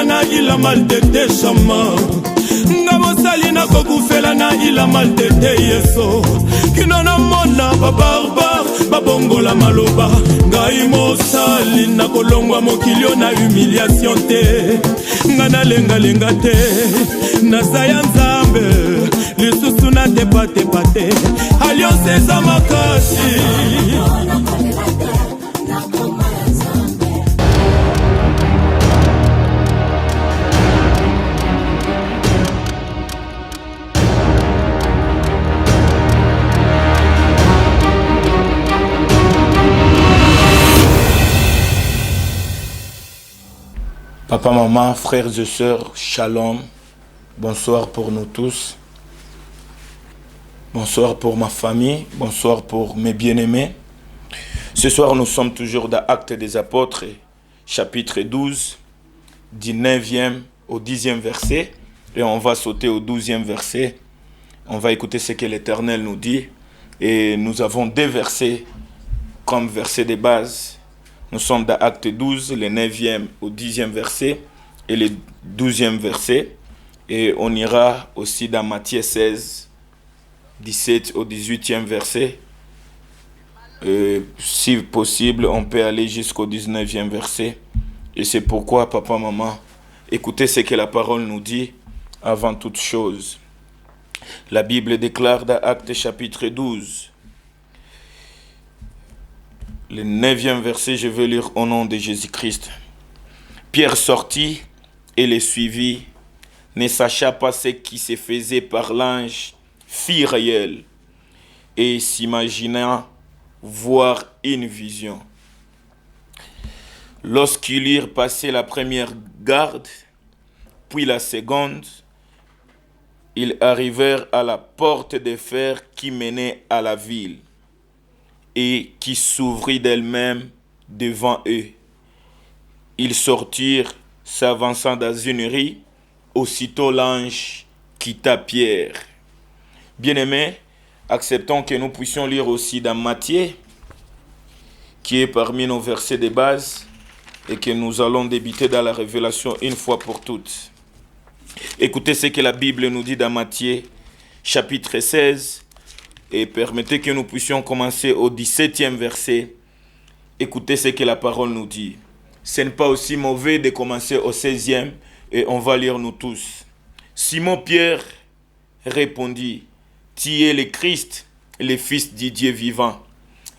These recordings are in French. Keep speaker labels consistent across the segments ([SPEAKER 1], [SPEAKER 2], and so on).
[SPEAKER 1] kofela na ila maltete shama nga mosali na kokufela na ila maltete yeso kino na mona babarbare babongola maloba ngai mosali na kolongwa mokilio na humiliation te nga nalengalenga te naza ya nzambe lisusu na tepatepa te alliance eza makasi.
[SPEAKER 2] Papa, maman, frères et sœurs, shalom. Bonsoir pour nous tous. Bonsoir pour ma famille. Bonsoir pour mes bien-aimés. Ce soir, nous sommes toujours dans Actes des Apôtres, chapitre 12, du 9e au 10e verset. Et on va sauter au 12e verset. On va écouter ce que l'Éternel nous dit. Et nous avons deux versets comme versets de base. Nous sommes dans Acte 12, le 9e au 10e verset et le 12e verset. Et on ira aussi dans Matthieu 16, 17 au 18e verset. Si possible, on peut aller jusqu'au 19e verset. Et c'est pourquoi, papa, maman, écoutez ce que la parole nous dit avant toute chose. La Bible déclare dans Acte chapitre 12, le 9e verset, je vais lire au nom de Jésus-Christ. Pierre sortit et les suivit, ne sachant pas ce qui se faisait par l'ange, fit réel, et s'imagina voir une vision. Lorsqu'ils eurent passé la première garde, puis la seconde, ils arrivèrent à la porte de fer qui menait à la ville, et qui s'ouvrit d'elle-même devant eux. Ils sortirent, s'avançant dans une rue, aussitôt l'ange quitta Pierre. Bien-aimés, acceptons que nous puissions lire aussi dans Matthieu, qui est parmi nos versets de base, et que nous allons débuter dans la révélation une fois pour toutes. Écoutez ce que la Bible nous dit dans Matthieu, chapitre 16, et permettez que nous puissions commencer au 17e verset. Écoutez ce que la parole nous dit. Ce n'est pas aussi mauvais de commencer au 16e et on va lire nous tous. Simon-Pierre répondit, « Tu es le Christ, le Fils du Dieu vivant. »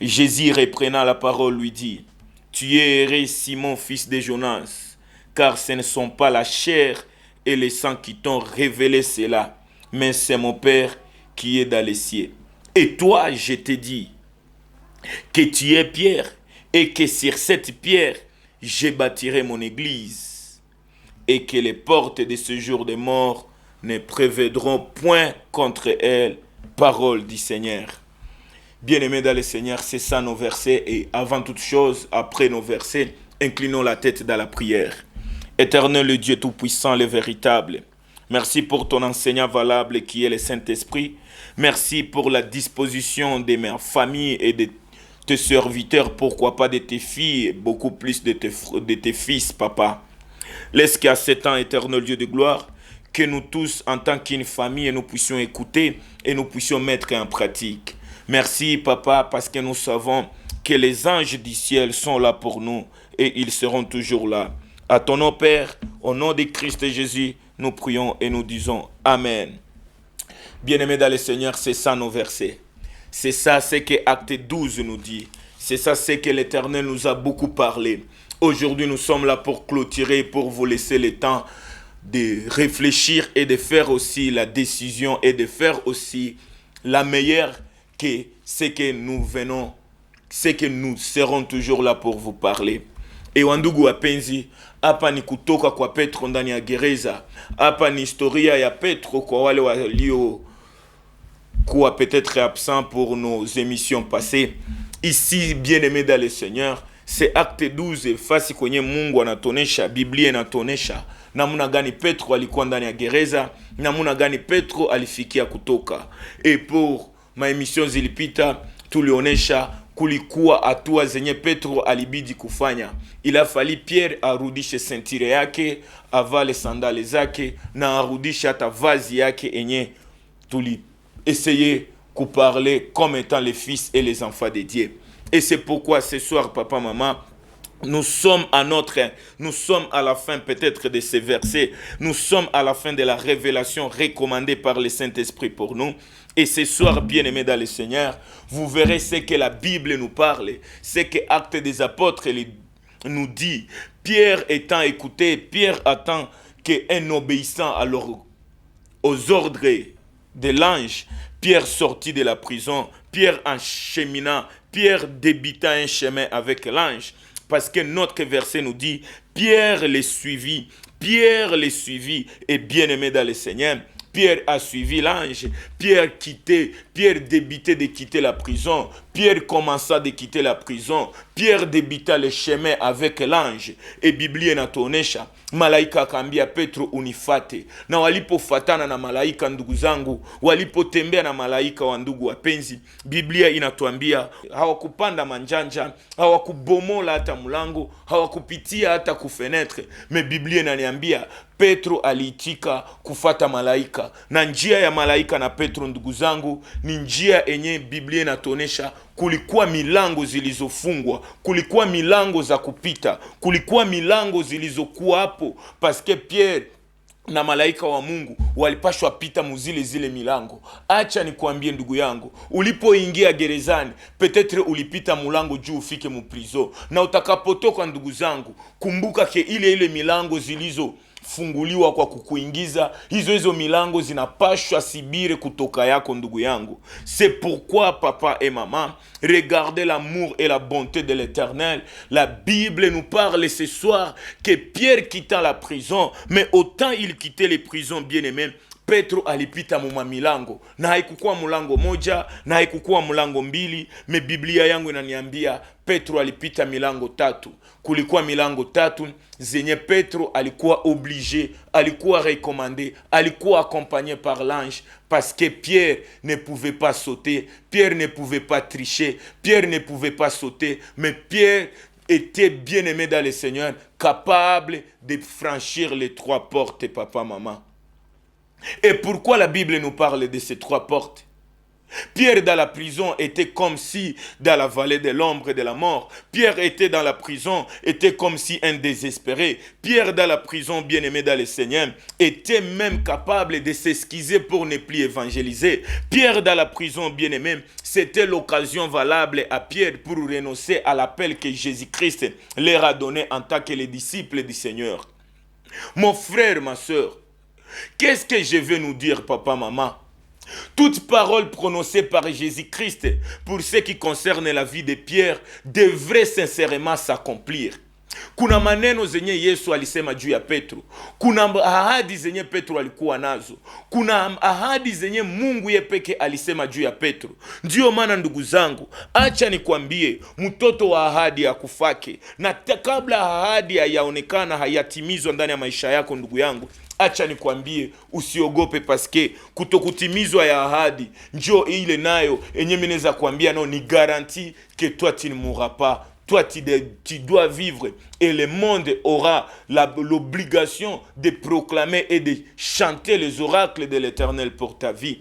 [SPEAKER 2] Jésus reprenant la parole lui dit, « Tu es heureux, Simon, fils de Jonas, car ce ne sont pas la chair et le sang qui t'ont révélé cela, mais c'est mon Père qui est dans les cieux. Et toi, je te dis que tu es Pierre, et que sur cette pierre, je bâtirai mon église, et que les portes de ce jour de mort ne prévaudront point contre elle, parole du Seigneur. Bien-aimés dans le Seigneur, c'est ça nos versets, et avant toute chose, après nos versets, inclinons la tête dans la prière. Éternel le Dieu Tout-Puissant, le véritable, merci pour ton enseignant valable qui est le Saint-Esprit. Merci pour la disposition de ma famille et de tes serviteurs, pourquoi pas de tes filles, beaucoup plus de tes fils, papa. Laisse qu'à ce temps, éternel Dieu de gloire, que nous tous, en tant qu'une famille, nous puissions écouter et nous puissions mettre en pratique. Merci, papa, parce que nous savons que les anges du ciel sont là pour nous et ils seront toujours là. À ton nom, Père, au nom de Christ Jésus, nous prions et nous disons Amen. Bien-aimés dans le Seigneur, c'est ça nos versets. C'est ça ce que Acte 12 nous dit. C'est ça ce que l'Éternel nous a beaucoup parlé. Aujourd'hui, nous sommes là pour clôturer, pour vous laisser le temps de réfléchir et de faire aussi la décision et de faire aussi la meilleure que ce que nous venons, ce que nous serons toujours là pour vous parler. Et wandugu wapenzi, hapa ni kutoka kwa Petro ndani ya gereza. Hapa ni historia ya Petro kwa wale walio kuwa peut-être absent pour nos émissions passées. Ici, bien-aimés dans le Seigneur, c'est Acte 12 fasi kwenye Mungu anatonesha, Biblia inatonesha namuna gani Petro alikuwa ndani ya gereza, namuna gani Petro alifikia kutoka. Et pour ma émission zilipita, tulionesha kulikuwa hatua zenye Petro alibidi kufanya. Ila fali Pierre arudishe sentire yake, avale sandale zake, na arudishe hata vazi yake enye tuli essayer de parler comme étant les fils et les enfants de Dieu. Et c'est pourquoi ce soir, papa, maman, nous sommes à la fin peut-être de ces versets. Nous sommes à la fin de la révélation recommandée par le Saint-Esprit pour nous. Et ce soir, bien-aimés dans le Seigneur, vous verrez ce que la Bible nous parle, ce que Actes des Apôtres nous dit. Pierre étant écouté, Pierre attend qu'un obéissant aux ordres de l'ange, Pierre sortit de la prison, Pierre en cheminant, Pierre débita un chemin avec l'ange. Parce que notre verset nous dit, Pierre les suivit, et bien-aimé dans le Seigneur, Pierre a suivi l'ange, Pierre débitait de quitter la prison, Pierre commença de quitter la prison, Pierre débita le chemin avec l'ange. Et Biblia inatuonesha malaika akaambia Petro unifate. Na walipofatana na malaika, ndugu zangu, walipotembea na malaika wa ndugu wapenzi, Biblia inatuambia hawakupanda manjanja, hawakubomola hata mlango, hawakupitia hata kufenetre. Me Biblia inaniambia Petro aliitika kufata malaika. Na njia ya malaika na Petro, ndugu zangu, ni njia enye Biblia inatuonesha kulikuwa milango zilizofungwa, kulikuwa milango za kupita, kulikuwa milango zilizokuwa hapo, paske Pierre na malaika wa Mungu walipashwa pita zile milango. Acha nikwambie ndugu yangu, ulipoingia gerezani, petetre ulipita mulango juu ufike mu prison, na utakapotoka ndugu zangu, kumbuka ke ile milango zilizofunguliwa kwa kukuingiza, hizo milango zinapashwa sibire kutoka yako ndugu yangu. C'est pourquoi papa et maman, regardez l'amour et la bonté de l'Éternel. La Bible nous parle ce soir que Pierre quitta la prison, mais autant il quittait les prisons, bien-aimés, Petro alipita muma milango, na haikukuwa mulango moja, na haikukuwa mulango mbili. Me Biblia yangu inaniambia Petro alipita milango 3. Kulikuwa milango 3 zenye Petro alikuwa obligé, alikuwa recommandé, alikuwa accompagné par l'ange, parce que Pierre ne pouvait pas sauter, Pierre ne pouvait pas tricher, Pierre ne pouvait pas sauter, mais Pierre était bien-aimé dans le Seigneur, capable de franchir les 3 portes, papa, maman. Et pourquoi la Bible nous parle de ces 3 portes? Pierre dans la prison était comme si dans la vallée de l'ombre et de la mort. Pierre était dans la prison, était comme si un désespéré. Pierre dans la prison, bien-aimé dans le Seigneur, était même capable de s'excuser pour ne plus évangéliser. Pierre dans la prison, bien-aimé, c'était l'occasion valable à Pierre pour renoncer à l'appel que Jésus-Christ leur a donné en tant que les disciples du Seigneur. Mon frère, ma soeur, qu'est-ce que je veux nous dire, papa, maman? Toute parole prononcée par Jésus-Christ pour ce qui concerne la vie de Pierre devrait sincèrement s'accomplir. Kuna maneno zenye Yesu alisema juu ya Petro. Kuna ahadi zenye Petro alikuwa nazo. Kuna ahadi zenye Mungu yepeke alisema juu ya Petro. Ndio maana ndugu zangu, acha nikwambie, mtoto wa ahadi ya kufake. Na kabla ahadi hayaonekana, hayatimizwa ndani ya maisha yako ndugu yangu, acha nikwambie usiogope, paske kutokutimizwa ya ahadi njoo ile nayo enye mineza kuambia no ni garantie que toi tu ne mourras pas. Toi, tu dois vivre et le monde aura l'obligation de proclamer et de chanter les oracles de l'Éternel pour ta vie.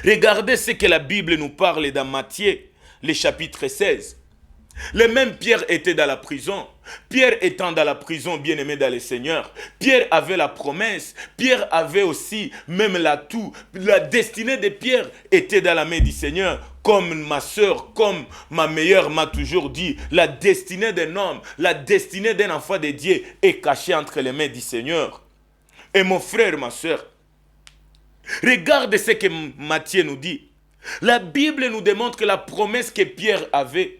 [SPEAKER 2] Regardez ce que la Bible nous parle dans Matthieu, le chapitre 16. Le même Pierre était dans la prison. Pierre étant dans la prison, bien-aimé dans le Seigneur, Pierre avait la promesse, Pierre avait aussi même l'atout. La destinée de Pierre était dans la main du Seigneur. Comme ma soeur, comme ma meilleure m'a toujours dit, la destinée d'un homme, la destinée d'un enfant de Dieu est cachée entre les mains du Seigneur. Et mon frère, ma soeur, regarde ce que Matthieu nous dit. La Bible nous démontre la promesse que Pierre avait.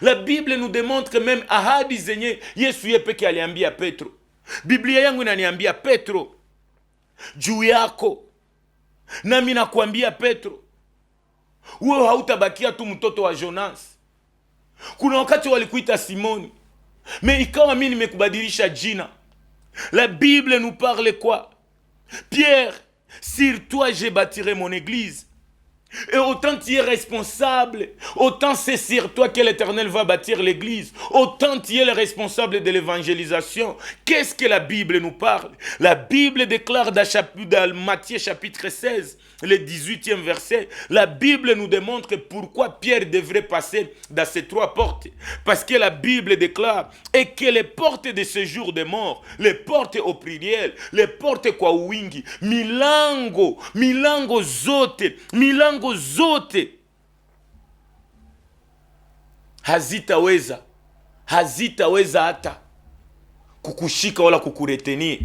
[SPEAKER 2] La Bible nous démontre même ahadi zenye Yesu yepeke aliambia Petro. Biblia yangu inaniambia Petro, juu yako nami nakwambia Petro, wewe hautabakia tu mtoto wa Jonas. Kuna wakati walikuita Simoni, mais ikawa mimi nimekubadilisha jina. La Bible nous parle quoi? Pierre, sur toi je bâtirai mon église. Et autant tu es responsable, autant c'est sur toi que l'Éternel va bâtir l'église, autant tu es le responsable de l'évangélisation. Qu'est-ce que la Bible nous parle? La Bible déclare dans Matthieu chapitre 16, le 18e verset, la Bible nous démontre pourquoi Pierre devrait passer dans ces 3 portes. Parce que la Bible déclare et que les portes de ce jour des morts, les portes au pluriel, les portes kwa wingi, milango zote hazitaweza hata kukushika wala kukuretenir.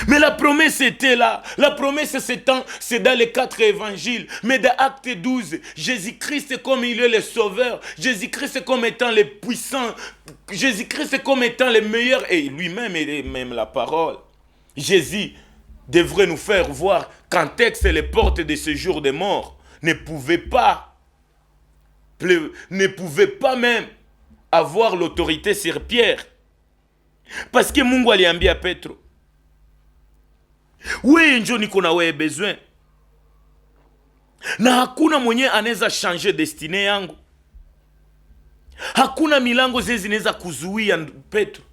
[SPEAKER 2] Mais la promesse était là. La promesse c'est dans les 4 évangiles. Mais dans Acte 12, Jésus-Christ comme il est le sauveur, Jésus-Christ comme étant le puissant, Jésus-Christ comme étant le meilleur, et lui-même est même la parole. Jésus devrait nous faire voir qu'en texte les portes de ce jour des morts ne pouvaient pas même avoir l'autorité sur Pierre. Parce que Mungu aliambia Petro, wewe njo niko na wewe besoin, na hakuna mwenye anaweza changer destine yangu, hakuna milango zezi zinaweza kuzuia Petro.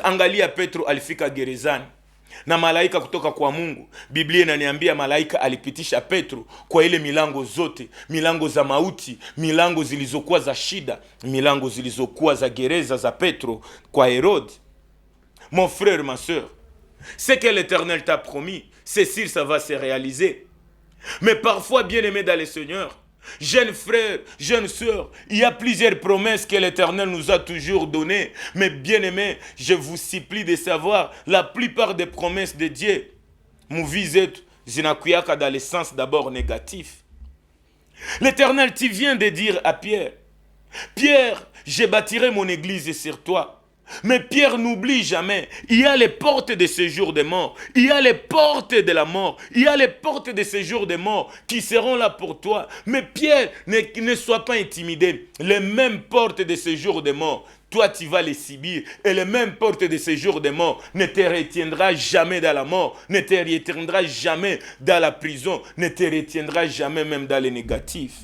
[SPEAKER 2] Angalia, Petro alifika gerezani na malaika kutoka kwa Mungu. Biblia inaniambia malaika alipitisha Petro kwa ile milango zote, milango za mauti, milango zilizokuwa za shida, milango zilizokuwa za gereza za Petro kwa Herode. Mon frère, ma soeur, ce que l'Éternel t'a promis, c'est sûr, ça va se réaliser. Mais parfois, bien-aimés dans le Seigneur, jeunes frères, jeunes sœurs, il y a plusieurs promesses que l'Éternel nous a toujours données. Mais bien-aimés, je vous supplie de savoir, la plupart des promesses de Dieu, nous visent zinakuyaka dans le sens d'abord négatif. L'Éternel, tu viens de dire à Pierre, Pierre, je bâtirai mon église sur toi. Mais Pierre n'oublie jamais, il y a les portes de ce jour des morts, il y a les portes de la mort, il y a les portes de ce jour des morts qui seront là pour toi. Mais Pierre, ne sois pas intimidé, les mêmes portes de ce jour des morts, toi tu vas les subir, et les mêmes portes de ce jour des morts ne te retiendra jamais dans la mort, ne te retiendra jamais dans la prison, ne te retiendra jamais même dans les négatifs.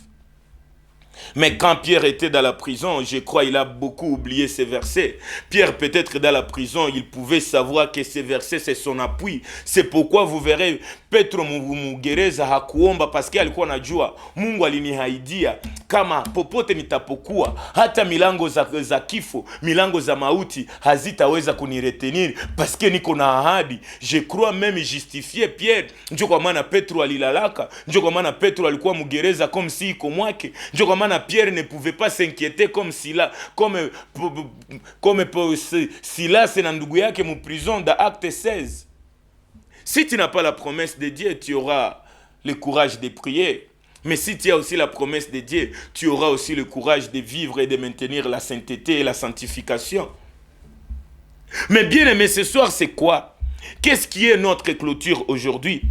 [SPEAKER 2] Mais quand Pierre était dans la prison, je crois il a beaucoup oublié ces versets. Pierre, peut-être dans la prison, il pouvait savoir que ces versets, c'est son appui. C'est pourquoi vous verrez, Petro mugereza hakuomba parce que alikuwa anajua Mungu alinihaidia kama popote nitapokuwa, hata milango za kifo, milango za mauti hazitaweza kuniretenir parce que niko na ahadi. Je crois même justifier Pierre. Ndio kwa maana Petro alilalaka, ndio kwa maana Petro alikuwa mugereza comme si iko mwake, ndio kwa maana Pierre ne pouvait pas s'inquiéter comme Silas, comme Silas na ndugu yake mu prison dans Acte 16. Si tu n'as pas la promesse de Dieu, tu auras le courage de prier. Mais si tu as aussi la promesse de Dieu, tu auras aussi le courage de vivre et de maintenir la sainteté et la sanctification. Mais bien aimé, ce soir, c'est quoi? Qu'est-ce qui est notre clôture aujourd'hui?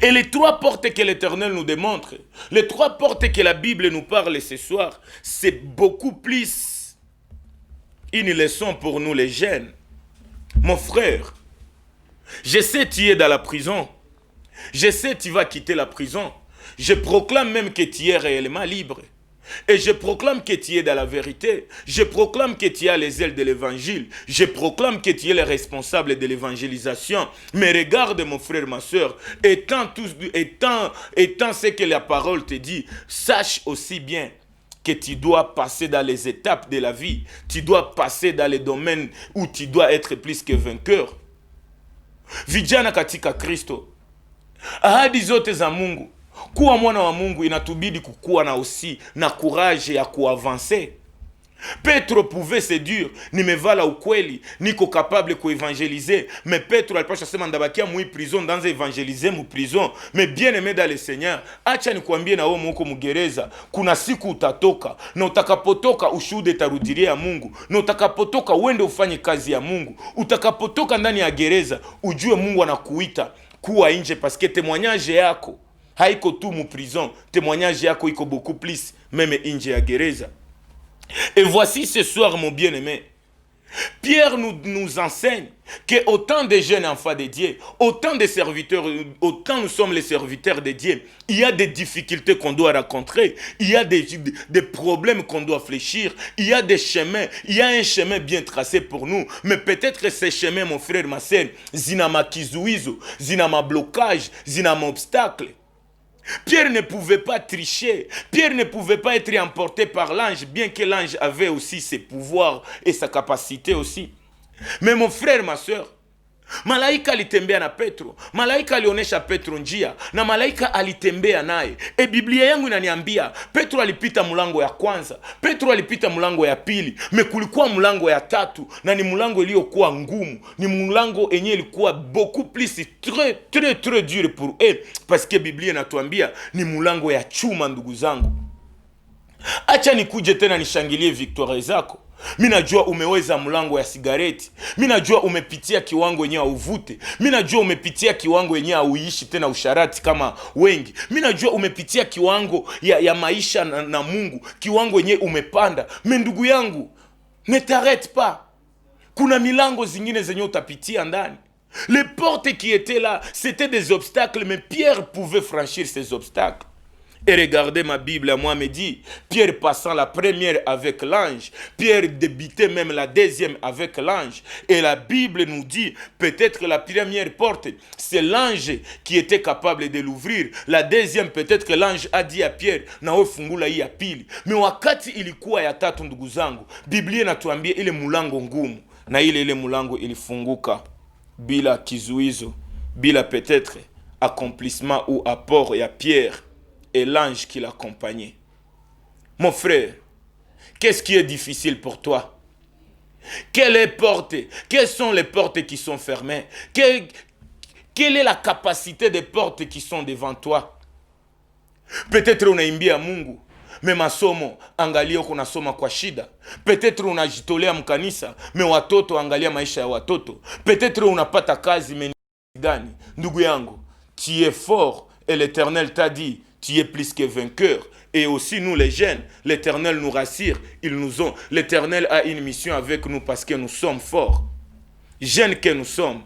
[SPEAKER 2] Et les 3 portes que l'Éternel nous démontre, les 3 portes que la Bible nous parle ce soir, c'est beaucoup plus une leçon pour nous les jeunes. Mon frère, je sais tu es dans la prison, je sais tu vas quitter la prison, je proclame même que tu es réellement libre. Et je proclame que tu es dans la vérité. Je proclame que tu as les ailes de l'évangile. Je proclame que tu es le responsable de l'évangélisation. Mais regarde mon frère, ma soeur, étant ce que la parole te dit, sache aussi bien que tu dois passer dans les étapes de la vie. Tu dois passer dans les domaines où tu dois être plus que vainqueur. Vijana katika Kristo, ahadi zote za Mungu, kuwa mwana wa Mungu inatubidi kukuwa na aussi na courage ya kuavancer. Petro pouvait se dire, nimevala ukweli, niko capable kuevangeliser. Mais Petro alipasha sema ndabakia mui prison, danza evangeliser mu prison. Mais bien aimé dans le Seigneur, acha nikwambie na wewe muko mugereza, kuna siku utatoka, na utakapotoka ushuhude tarudiria ya Mungu, na utakapotoka uende ufanye kazi ya Mungu. Utakapotoka ndani ya gereza, ujue Mungu anakuita kuwa nje, parce que témoignage yako haiko tu mu prison, témoignage yako iko beaucoup plus même nje ya gereza. Et voici ce soir, mon bien-aimé, Pierre nous enseigne que autant de jeunes enfants de Dieu, autant de serviteurs, autant nous sommes les serviteurs de Dieu, il y a des difficultés qu'on doit rencontrer, il y a des problèmes qu'on doit fléchir, il y a des chemins, il y a un chemin bien tracé pour nous, mais peut-être que ces chemins, mon frère, ma sœur, zinama kizuizo, zinama blocage, zinama obstacle. Pierre ne pouvait pas tricher. Pierre ne pouvait pas être emporté par l'ange, bien que l'ange avait aussi ses pouvoirs et sa capacité aussi. Mais mon frère, ma soeur, malaika alitembea na Petro, malaika alionyesha Petro njia, na malaika alitembea naye. Biblia yangu inaniambia Petro alipita mlango ya kwanza, Petro alipita mlango ya pili, kulikuwa mlango ya tatu, na ni mlango iliyokuwa ngumu, ni mlango yenye ilikuwa beaucoup plus très dur pour eux, parce que Biblia inatuambia ni mlango ya chuma. Ndugu zangu, acha nikuje tena nishangilie victoire zako. Mimi najua umeweza mlango ya sigareti. Mimi najua umepitia kiwango yenye uvute. Mimi najua umepitia kiwango yenye uishi tena usharati kama wengi. Mimi najua umepitia kiwango ya maisha na Mungu, kiwango yenye umepanda. Mais ndugu yangu, ne t'arrête pas. Kuna milango zingine zenye utapitia ndani. Les portes qui étaient là, c'était des obstacles, mais Pierre pouvait franchir ces obstacles. Et regardez ma Bible à moi me dit, Pierre passant la première avec l'ange, Pierre débutait même la deuxième avec l'ange. Et la Bible nous dit, peut-être que la première porte, c'est l'ange qui était capable de l'ouvrir. La deuxième, peut-être que l'ange a dit à Pierre, nawe fungula hii ya pili. Mais wakati ilikuwa ya tatu ndugu zangu, Biblia inatuambia ile mulango ngumu, na ile mulango ilifunguka bila kizuizo, bila peut-être accomplissement ou apport ya Pierre et l'ange qui l'accompagnait. Mon frère, qu'est-ce qui est difficile pour toi? Quelles sont les portes qui sont fermées? Quelle est la capacité des portes qui sont devant toi? Peut-être unaimbia Mungu, mais masomo angalia uko nasoma kwa shida. Peut-être unajitolea mkanisa, mais watoto angalia maisha ya watoto. Peut-être unapata kazi mais gani? Ndugu yangu, tu es fort et l'Éternel t'a dit, tu es plus que vainqueur. Et aussi nous les jeunes, l'Éternel nous rassure. L'Éternel a une mission avec nous parce que nous sommes forts. Jeunes que nous sommes.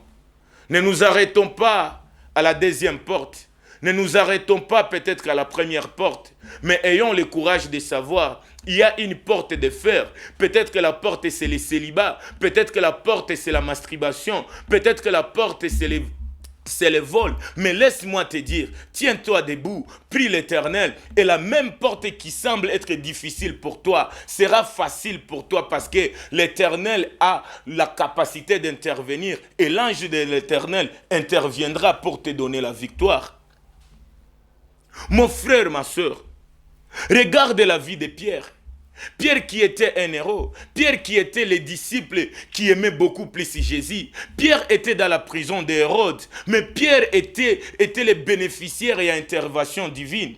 [SPEAKER 2] Ne nous arrêtons pas à la deuxième porte. Ne nous arrêtons pas peut-être à la première porte. Mais ayons le courage de savoir, il y a une porte de fer. Peut-être que la porte c'est le célibat. Peut-être que la porte c'est la masturbation. Peut-être que la porte c'est le vol. Mais laisse-moi te dire, tiens-toi debout, prie l'Éternel, et la même porte qui semble être difficile pour toi sera facile pour toi parce que l'Éternel a la capacité d'intervenir et l'ange de l'Éternel interviendra pour te donner la victoire. Mon frère, ma soeur, regarde la vie de Pierre. Pierre qui était un héros, Pierre qui était le disciple qui aimait beaucoup plus Jésus. Pierre était dans la prison d'Hérode, mais Pierre était le bénéficiaire et intervention divine.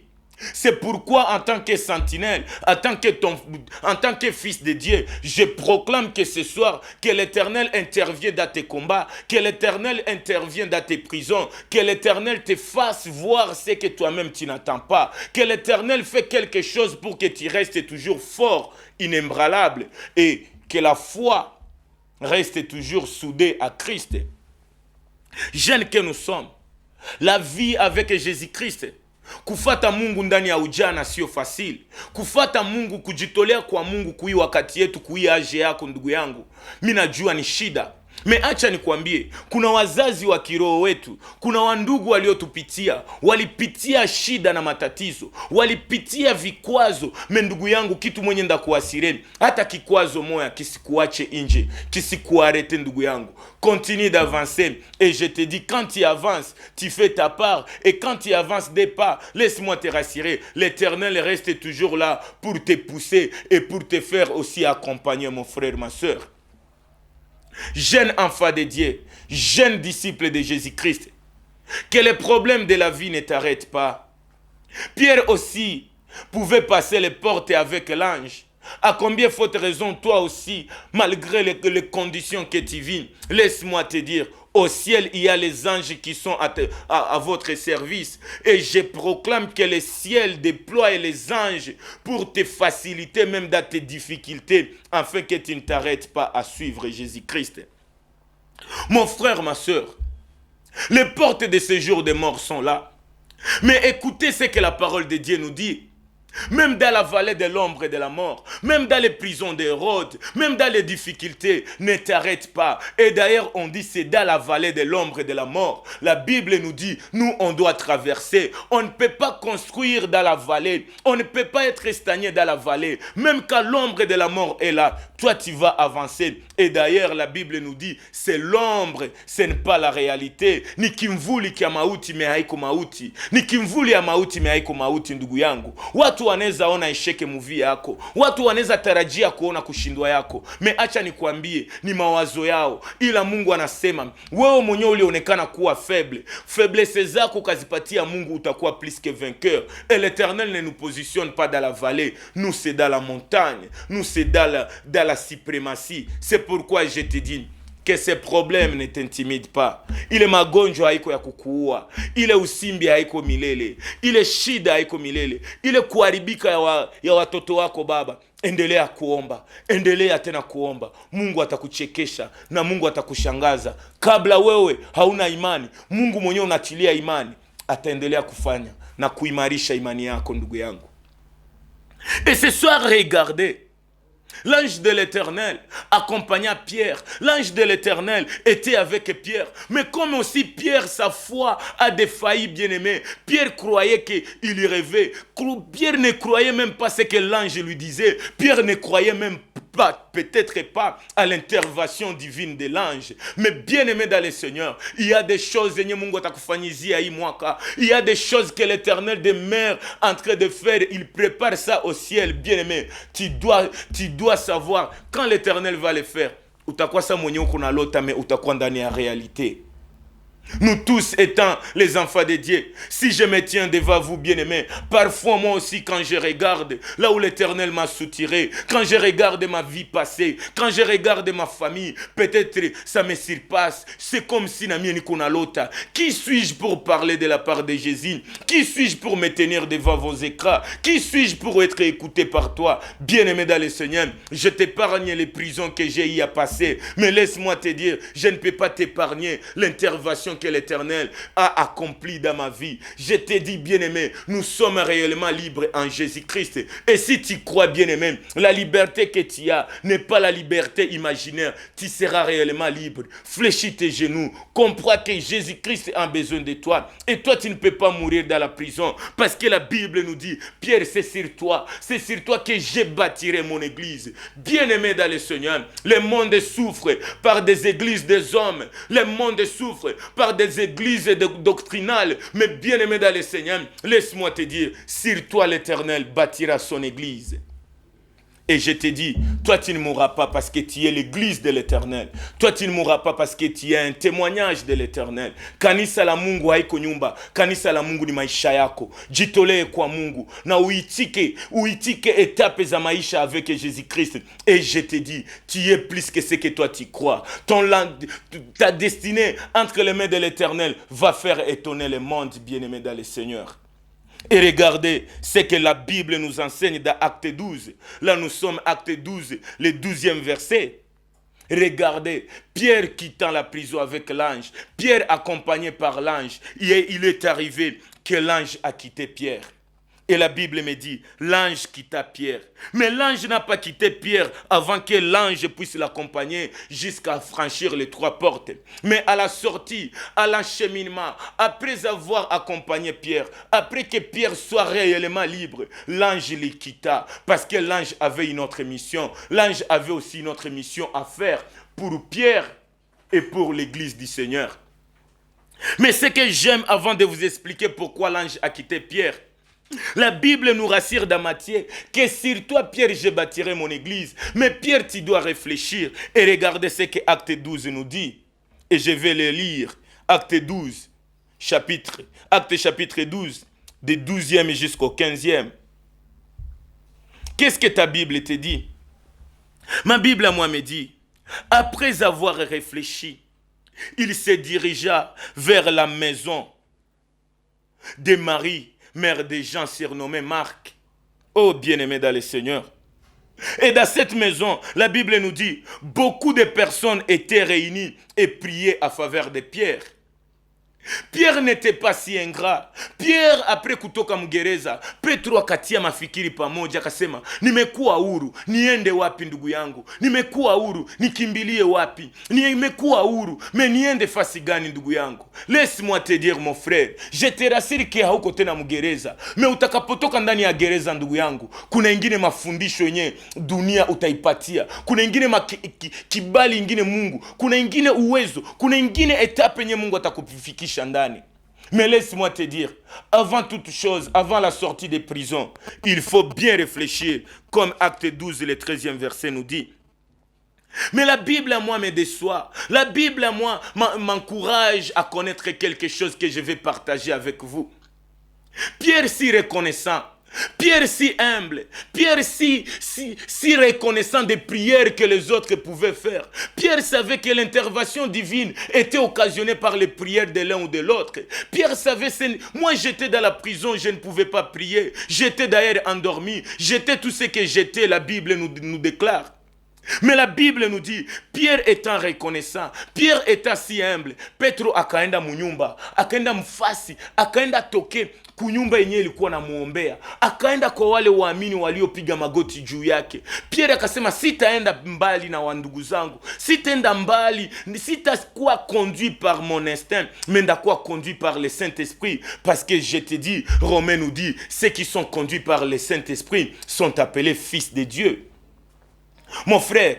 [SPEAKER 2] C'est pourquoi en tant que sentinelle, en tant que fils de Dieu, je proclame que ce soir, que l'Éternel intervienne dans tes combats, que l'Éternel intervienne dans tes prisons, que l'Éternel te fasse voir ce que toi-même tu n'attends pas, que l'Éternel fait quelque chose pour que tu restes toujours fort, inébranlable, et que la foi reste toujours soudée à Christ. Jeunes que nous sommes, la vie avec Jésus-Christ, kufata Mungu ndani ya ujana sio facile. Kufata Mungu, kujitolea kwa Mungu kui wakati yetu, kui age yako ndugu yangu, mimi najua ni shida. Acha nikwambie, kuna wazazi wa kiroho wetu, kuna wandugu waliotupitia, walipitia shida na matatizo, walipitia vikwazo. Ndugu yangu, kitu mwenye ndakuasireni, hata kikwazo moya kisikuache nje, kisikuarete ndugu yangu. Continue d'avancer et je te dis, quand tu avances, tu fais ta part, et quand tu avances des pas, laisse-moi te rassurer, l'Éternel reste toujours là pour te pousser et pour te faire aussi accompagner, mon frère, ma soeur. Jeune enfant de Dieu, jeune disciple de Jésus-Christ, que les problèmes de la vie ne t'arrêtent pas. Pierre aussi pouvait passer les portes avec l'ange. À combien faute raison toi aussi, malgré les conditions que tu vis, laisse-moi te dire, Au ciel, il y a les anges qui sont à votre service. Et je proclame que le ciel déploie les anges pour te faciliter même dans tes difficultés, afin que tu ne t'arrêtes pas à suivre Jésus-Christ. Mon frère, ma soeur, les portes de séjour des morts sont là. Mais écoutez ce que la parole de Dieu nous dit. Même dans la vallée de l'ombre et de la mort, même dans les prisons d'Hérode, même dans les difficultés, ne t'arrête pas. Et d'ailleurs, on dit c'est dans la vallée de l'ombre et de la mort. La Bible nous dit, nous, on doit traverser. On ne peut pas construire dans la vallée. On ne peut pas être stagné dans la vallée. Même quand l'ombre de la mort est là, toi, tu vas avancer. Et d'ailleurs, la Bible nous dit, c'est l'ombre, ce n'est pas la réalité. Nikimvuli kia mauti me haiko mauti. Nikimvuli ya mauti me haiko mauti, ndugu yangu. Watu wanaweza ona isheke muvi yako. Watu wanaweza tarajia kuona kushindwa yako. Me acha nikwambie, ni mawazo yao. Ila Mungu anasema, wewe mwenyewe ulionekana kuwa faible. Faiblesse zako ukazipatia Mungu, utakuwa plus que vainqueur. Et l'Éternel ne nous positionne pas dans la vallée. Nous, c'est dans la montagne. Nous, c'est dans la suprématie. C'est pourquoi je te dis que ces problèmes ne t'intimident pas. Ile magonjwa haiko ya kukuua. Ile usimbi haiko milele. Ile shida haiko milele. Ile kuharibika ya watoto wako baba. Endelea kuomba. Endelea tena kuomba. Mungu atakuchekesha na Mungu atakushangaza. Kabla wewe hauna imani, Mungu mwenyewe unatilia imani, ataendelea kufanya na kuimarisha imani yako, ndugu yangu. Et ce soir, regardez, l'ange de l'Éternel accompagna Pierre. L'ange de l'Éternel était avec Pierre. Mais comme aussi Pierre, sa foi a défailli, bien-aimé. Pierre croyait qu'il y rêvait. Pierre ne croyait même pas ce que l'ange lui disait. Pierre ne croyait même pas, peut-être pas à l'intervention divine de l'ange. Mais bien-aimé dans le Seigneur, il y a des choses, il y a des choses que l'Éternel demeure en train de faire. Il prépare ça au ciel, bien-aimé. Tu dois savoir, quand l'Éternel va le faire, utakuwa sa mwenye uko na lota, mais utakuwa ndani ya réalité. Nous tous étant les enfants de Dieu, si je me tiens devant vous, bien-aimés, parfois moi aussi quand je regarde là où l'Éternel m'a soutiré, quand je regarde ma vie passée, quand je regarde ma famille, peut-être ça me surpasse. C'est comme si Namie Nikuna Lota. Qui suis-je pour parler de la part de Jésus? Qui suis-je pour me tenir devant vos écrans? Qui suis-je pour être écouté par toi? Bien-aimé dans le Seigneur, je t'épargne les prisons que j'ai eu à passer, mais laisse-moi te dire, je ne peux pas t'épargner l'intervention que l'Éternel a accompli dans ma vie. Je te dis, bien-aimé, nous sommes réellement libres en Jésus-Christ. Et si tu crois, bien-aimé, la liberté que tu as n'est pas la liberté imaginaire, tu seras réellement libre. Fléchis tes genoux, comprends que Jésus-Christ a besoin de toi. Et toi, tu ne peux pas mourir dans la prison, parce que la Bible nous dit, Pierre, c'est sur toi que je bâtirai mon église. Bien-aimé dans le Seigneur, le monde souffre par des églises des hommes. Le monde souffre par des églises doctrinales. Mais bien-aimé dans le Seigneur, laisse-moi te dire, sur toi l'Éternel bâtira son église. Et je te dis, toi tu ne mourras pas parce que tu es l'église de l'Éternel. Toi tu ne mourras pas parce que tu es un témoignage de l'Éternel. Kanisa la Mungu haiko nyumba. Kanisa la Mungu ni maisha yako. Jitolee kwa Mungu. Na uitike étape za maisha avec Jésus-Christ. Et je te dis, tu es plus que ce que toi tu crois. Ta destinée entre les mains de l'Éternel va faire étonner le monde, bien-aimé dans le Seigneur. Et regardez ce que la Bible nous enseigne dans Acte 12. Là, nous sommes Acte 12, le 12e verset. Regardez, Pierre quittant la prison avec l'ange. Pierre accompagné par l'ange. Il est arrivé que l'ange a quitté Pierre. Et la Bible me dit, l'ange quitta Pierre. Mais l'ange n'a pas quitté Pierre avant que l'ange puisse l'accompagner jusqu'à franchir les 3 portes. Mais à la sortie, à l'acheminement, après avoir accompagné Pierre, après que Pierre soit réellement libre, l'ange le quitta. Parce que l'ange avait une autre mission. L'ange avait aussi une autre mission à faire pour Pierre et pour l'église du Seigneur. Mais ce que j'aime avant de vous expliquer pourquoi l'ange a quitté Pierre, la Bible nous rassure dans Matthieu que sur toi, Pierre, je bâtirai mon église. Mais Pierre, tu dois réfléchir et regarder ce que Acte 12 nous dit. Et je vais le lire. Acte 12, chapitre 12, du 12e jusqu'au 15e. Qu'est-ce que ta Bible te dit? Ma Bible à moi me dit, après avoir réfléchi, il se dirigea vers la maison de Marie, mère de Jean surnommé Marc. Oh bien-aimé dans le Seigneur. Et dans cette maison, la Bible nous dit, beaucoup de personnes étaient réunies et priaient à faveur de Pierre. Pierre n'était pas si ingrat. Pierre après kutoka mgereza, Petro akatia mafikiri pamoja akasema, nimekuwa huru, niende wapi ndugu yangu? Nimekuwa huru, nikimbilie wapi? Nimekuwa huru, niende fasi gani ndugu yangu? Laisse-moi te dire mon frère, je te rassure que hauko tena mgereza. Utakapotoka ndani ya gereza ndugu yangu, kuna ingine mafundisho yenye dunia utaipatia. Kuna ingine kibali ingine Mungu, kuna ingine uwezo, kuna ingine etape yenye Mungu atakufikisha. Mais laisse-moi te dire, avant toute chose, avant la sortie des prisons, il faut bien réfléchir, comme Acte 12, le 13e verset nous dit. Mais la Bible à moi me déçoit. La Bible à moi m'encourage à connaître quelque chose que je vais partager avec vous. Pierre si reconnaissant, Pierre si humble, Pierre si reconnaissant des prières que les autres pouvaient faire. Pierre savait que l'intervention divine était occasionnée par les prières de l'un ou de l'autre. Pierre savait, moi j'étais dans la prison, je ne pouvais pas prier. J'étais d'ailleurs endormi, j'étais tout ce que j'étais, la Bible nous déclare. Mais la Bible nous dit, Pierre étant reconnaissant, Pierre étant si humble, Petro akaenda munyumba, akaenda mfasi, akaenda toke kunyumba yenye ilikuwa na muombea, akaenda kwa wale waamini waliopiga magoti juu yake. Pierre akasema, sitaenda mbali na wandugu zangu, sitaenda mbali, sitakuwa conduit par mon instinct, mais ndakuwa conduit par le Saint-Esprit, parce que je te dis, Romains nous dit, ceux qui sont conduits par le Saint-Esprit sont appelés fils de Dieu. Mon frère,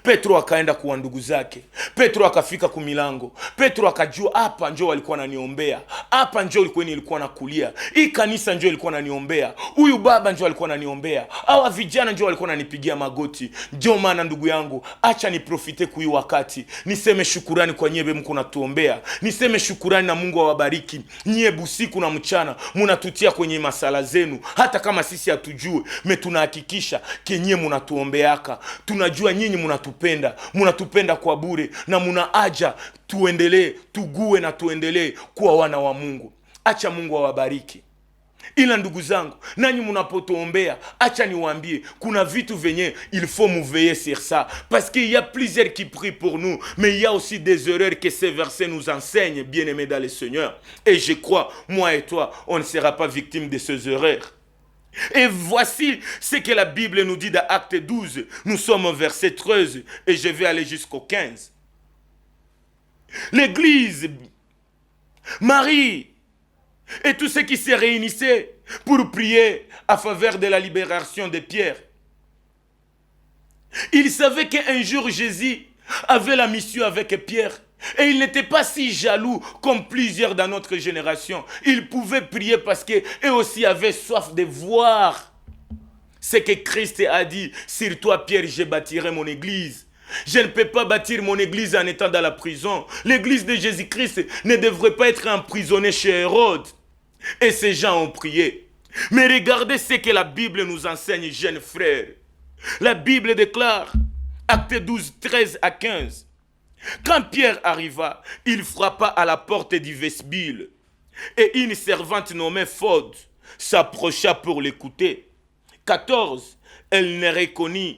[SPEAKER 2] Petro akaenda kwa ndugu zake. Petro akafika kumilango. Petro akajua hapa njoo walikuwa wananiombea. Hapa njoo nilikuwa nakulia. Hii kanisa njoo ilikuwa wananiombea. Huyu baba njoo alikuwa ananiombea. Hawa vijana njoo walikuwa wananipigia magoti. Ndio maana ndugu yangu, acha niprofite kui wakati. Niseme shukurani kwa nyebe mko natuombea. Niseme shukurani na Mungu awabariki. Nyie usiku na mchana mnatutia kwenye masala zenu. Hata kama sisi hatujui, tunahakikisha kenyie mnatuombeaka. Tunajua nyinyi munatupenda kwa bure na munaaja tuendelee, tugue na tuendelee kuwa wana wa Mungu. Acha Mungu awabariki. Ila ndugu zangu, nanyi munapotuombea, acha niwaambie, kuna vitu venye il faut nous veiller sur ça, parce qu'il y a plusieurs qui prient pour nous, mais il y a aussi des erreurs que ces versets nous enseignent, bien-aimés dans le Seigneur. Et je crois, moi et toi, on ne sera pas victime de ces erreurs. Et voici ce que la Bible nous dit dans Acte 12. Nous sommes au verset 13 et je vais aller jusqu'au 15. L'église, Marie et tous ceux qui se réunissaient pour prier à faveur de la libération de Pierre. Ils savaient qu'un jour Jésus avait la mission avec Pierre. Et il n'était pas si jaloux comme plusieurs dans notre génération. Il pouvait prier parce qu'eux aussi avaient soif de voir ce que Christ a dit. Sur toi, Pierre, je bâtirai mon église. Je ne peux pas bâtir mon église en étant dans la prison. L'église de Jésus-Christ ne devrait pas être emprisonnée chez Hérode. Et ces gens ont prié. Mais regardez ce que la Bible nous enseigne, jeunes frères. La Bible déclare, Acte 12, 13 à 15. Quand Pierre arriva, il frappa à la porte du vestibule. Et une servante nommée Phode s'approcha pour l'écouter. 14. Elle ne reconnut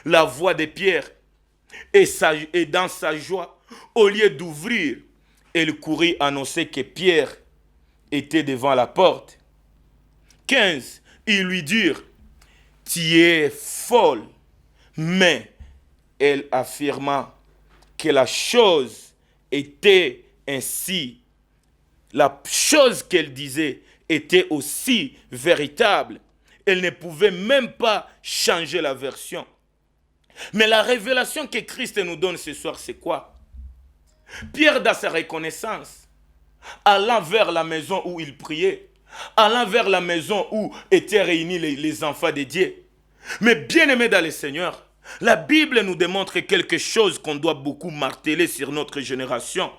[SPEAKER 2] la voix de Pierre. Et dans sa joie, au lieu d'ouvrir, elle courut annoncer que Pierre était devant la porte. 15. Ils lui dirent, tu es folle. Mais elle affirma que la chose était ainsi. La chose qu'elle disait était aussi véritable. Elle ne pouvait même pas changer la version. Mais la révélation que Christ nous donne ce soir, c'est quoi? Pierre, dans sa reconnaissance, allant vers la maison où il priait, allant vers la maison où étaient réunis les enfants de Dieu. Mais bien aimés dans le Seigneur, la Bible nous démontre quelque chose qu'on doit beaucoup marteler sur notre génération.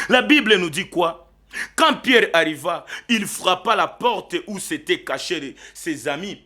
[SPEAKER 2] La Bible nous dit quoi? Quand Pierre arriva, il frappa la porte où s'étaient cachés ses amis.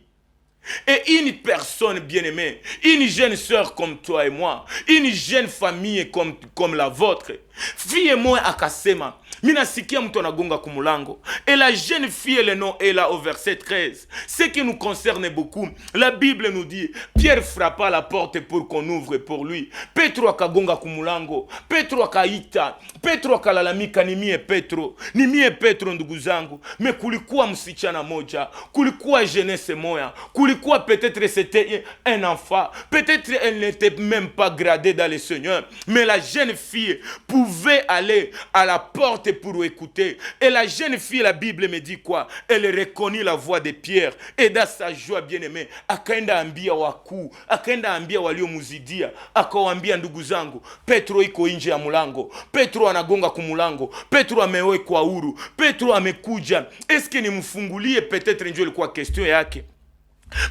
[SPEAKER 2] Et une personne bien-aimée, une jeune sœur comme toi et moi, une jeune famille comme la vôtre, fille moi akasema, minasikia mtu anagonga kumulango. Et la jeune fille, le nom est là au verset 13. Ce qui nous concerne beaucoup, la Bible nous dit, Pierre frappa la porte pour qu'on ouvre pour lui. Petro akagonga kumulango, Petro akaita, Petro akalalamika, ni mie Petro ndugu zangu. Mais kulikuwa msichana moja, kulikuwa jeunesse moya, kulikuwa peut-être c'était un enfant, peut-être elle n'était même pas gradée dans le Seigneur, mais la jeune fille pouvait aller à la porte pour écouter. Et la jeune fille, la Bible me dit quoi? Elle reconnut la voix de Pierre. Et dans sa joie bien-aimée, akaenda ambia wakuu, akaenda ambia waliomuzidia, akawambia ndugu zangu, Petro iko nje ya mulango, Petro anagonga kumulango, Petro amewekwa huru, Petro amekuja, eske nimfungulie? Peut-être ndio ilikuwa question yake.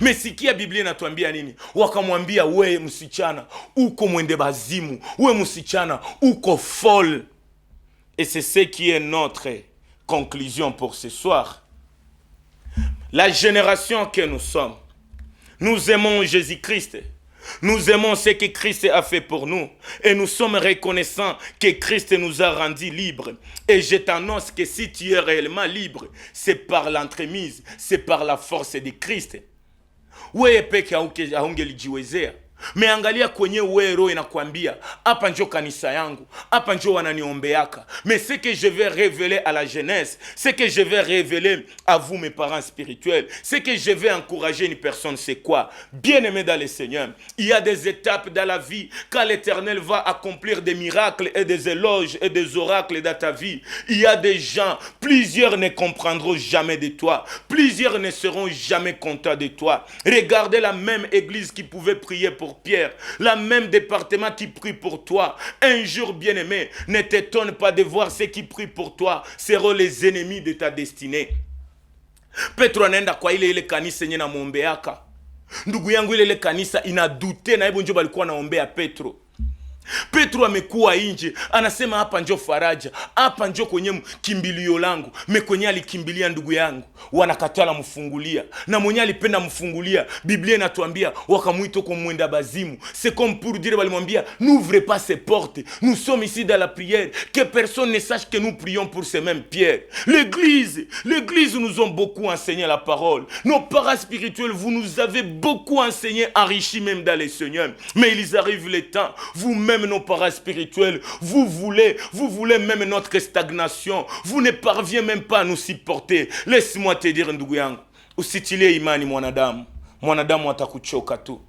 [SPEAKER 2] Mesikia Biblia inatuambia nini? Wakamwambia, we msichana uko mwende bazimu, we msichana uko folle. Et c'est ce qui est notre conclusion pour ce soir. La génération que nous sommes, nous aimons Jésus-Christ. Nous aimons ce que Christ a fait pour nous. Et nous sommes reconnaissants que Christ nous a rendus libres. Et je t'annonce que si tu es réellement libre, c'est par l'entremise, c'est par la force de Christ. Wewe peke haungelijiwezea. Meangalia kwenye roho inakwambia, hapa njo kanisa yangu, hapa njo wananiombeaka. Mais ce que je vais révéler à la jeunesse, ce que je vais révéler à vous mes parents spirituels, ce que je vais encourager une personne, c'est quoi? Bien-aimé dans le Seigneur, il y a des étapes dans la vie quand l'Éternel va accomplir des miracles et des éloges et des oracles dans ta vie. Il y a des gens, plusieurs ne comprendront jamais de toi, plusieurs ne seront jamais contents de toi. Regardez la même église qui pouvait prier pour Pierre, la même département qui prie pour toi. Un jour, bien-aimé, ne t'étonne pas de voir ceux qui prient pour toi seront les ennemis de ta destinée. Petro anaenda kwa ile kanisa yenye na muombeaka. Ndugu yangu, ile kanisa inadute na hivyo ndio balikuwa naombea Petro. Petro amekuwa nje, anasema hapa njo faraja, hapa njo kwenye kimbilio langu. Kwenye alikimbilia ndugu yangu, wanakatala mfungulia. Na mwenye alipenda mfungulia, Biblia inatuambia wakamuita kwa mwenda bazimu. C'est comme pour dire, walimwambia, n'ouvrez pas ces portes, nous sommes ici dans la prière, que personne ne sache que nous prions pour ces mêmes pierres. L'église nous ont beaucoup enseigné la parole. Nos parents spirituels, vous nous avez beaucoup enseigné, enrichi même dans les Seigneurs. Mais il arrive le temps, vous-même nos parents spirituels, vous voulez même notre stagnation. Vous ne parvenez même pas à nous supporter. Laisse-moi te dire ndugu yangu, usitilie imani mwanadamu atakuchoka tu.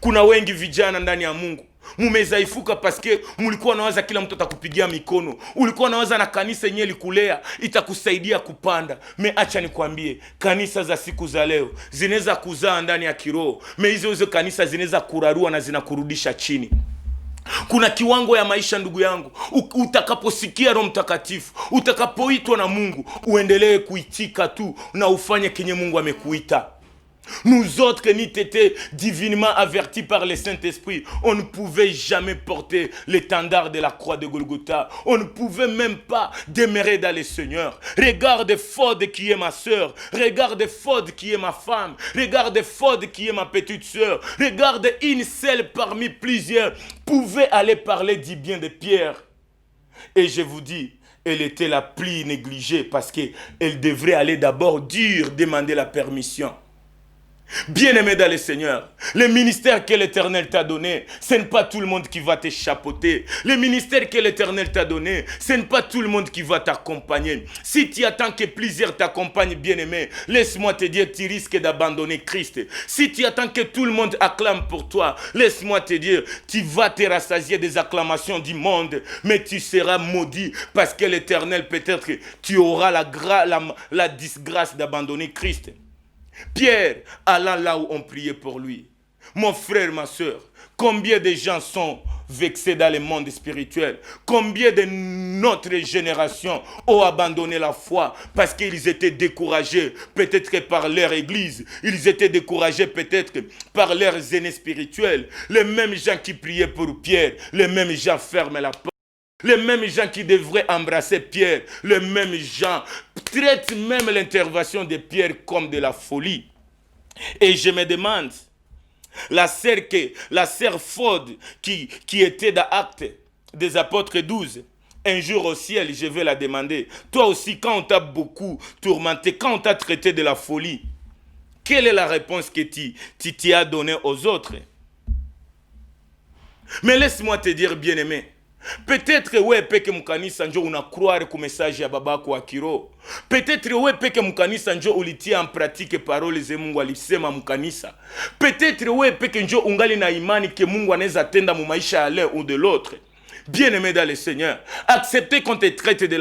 [SPEAKER 2] Kuna wengi vijana ndani ya Mungu mumezaifuka paske mulikuwa nawaza kila mtu atakupigia mikono. Ulikuwa nawaza na kanisa yenyewe likulea itakusaidia kupanda. Acha nikwambie, kanisa za siku za leo zinaweza kuzaa ndani ya kiroho. Hizo kanisa zinaweza kurarua na zinakurudisha chini. Kuna kiwango ya maisha ndugu yangu, utakaposikia Roho Mtakatifu, utakapoitwa na Mungu, uendelee kuitika tu na ufanye kenye Mungu amekuita. Nous autres qui nous étions divinement avertis par le Saint-Esprit, on ne pouvait jamais porter l'étendard de la croix de Golgotha. On ne pouvait même pas demeurer dans le Seigneur. Regarde Fod qui est ma soeur. Regarde Fod qui est ma femme. Regarde Fod qui est ma petite soeur. Regarde une seule parmi plusieurs pouvait aller parler du bien de Pierre. Et je vous dis, elle était la plus négligée parce qu'elle devrait aller d'abord demander la permission. Bien-aimé dans le Seigneur, le ministère que l'Éternel t'a donné, ce n'est pas tout le monde qui va te chapeauter. Le ministère que l'Éternel t'a donné, ce n'est pas tout le monde qui va t'accompagner. Si tu attends que plusieurs t'accompagnent, bien-aimé, laisse-moi te dire, tu risques d'abandonner Christ. Si tu attends que tout le monde acclame pour toi, laisse-moi te dire, tu vas te rassasier des acclamations du monde, mais tu seras maudit parce que l'Éternel, peut-être, tu auras la disgrâce d'abandonner Christ. Pierre alla là où on priait pour lui. Mon frère, ma soeur, combien de gens sont vexés dans le monde spirituel? Combien de notre génération ont abandonné la foi parce qu'ils étaient découragés peut-être par leur église, ils étaient découragés peut-être par leurs aînés spirituels. Les mêmes gens qui priaient pour Pierre, les mêmes gens ferment la porte. Les mêmes gens qui devraient embrasser Pierre, les mêmes gens traitent même l'intervention de Pierre comme de la folie. Et je me demande, la sœur Faude qui était dans Actes des Apôtres 12, un jour au ciel, je vais la demander. Toi aussi, quand on t'a beaucoup tourmenté, quand on t'a traité de la folie, quelle est la réponse que tu as donnée aux autres? Mais laisse-moi te dire, bien-aimé, peut-être ouais peke mukanisa njo una croire ku message ya babako wa kiro. Peut-être ouais peke mukanisa njo ulitia en pratique parole ze Mungu alisema mukanisa. Peut-être ouais peke njo ungali na imani ke Mungu anaweza tenda mu maisha ya l'un ou de l'autre. Bien-aimé dans le Seigneur, acceptez qu'on te traite de